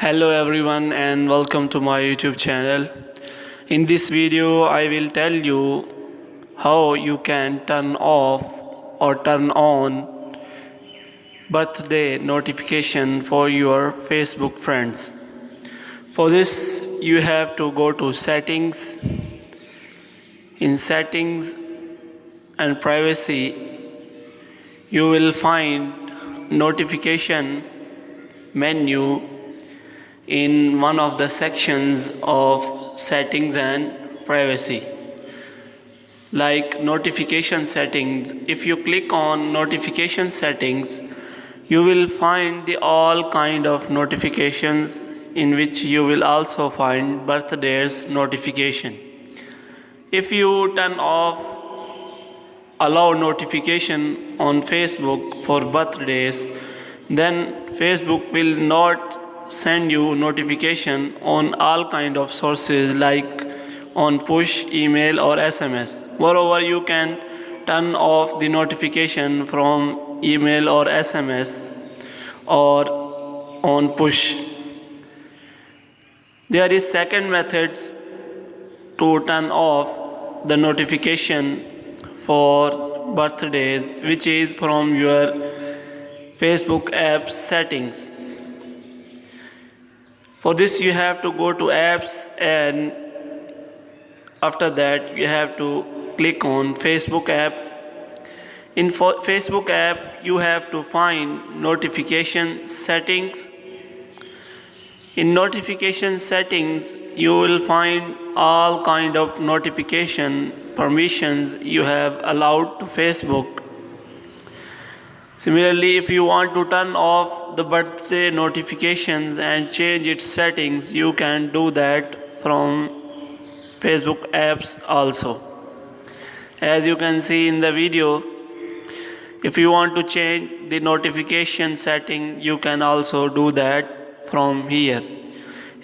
Hello everyone and welcome to my YouTube channel. In this video I will tell you how you can turn off or turn on birthday notification for your Facebook friends. For this you have to go to settings. In settings and privacy you will find notification menu in one of the sections of settings and privacy, like notification settings. If you click on notification settings, you will find the all kind of notifications, in which you will also find birthdays notification. If you turn off allow notification on Facebook for birthdays, then Facebook will not send you notification on all kind of sources like on push, email or SMS. Moreover, you can turn off the notification from email or SMS or on push. There is second methods to turn off the notification for birthdays, which is from your Facebook app settings. For this you have to go to apps, and after that you have to click on Facebook app. In Facebook app you have to find notification settings. In notification settings you will find all kind of notification permissions you have allowed to Facebook. Similarly, if you want to turn off the birthday notifications and change its settings, you can do that from Facebook apps also. As you can see in the video, if you want to change the notification setting, you can also do that from here.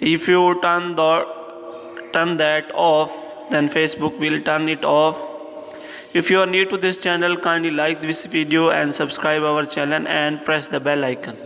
If you turn that off, then Facebook will turn it off. If you are new to this channel, kindly like this video and subscribe our channel and press the bell icon.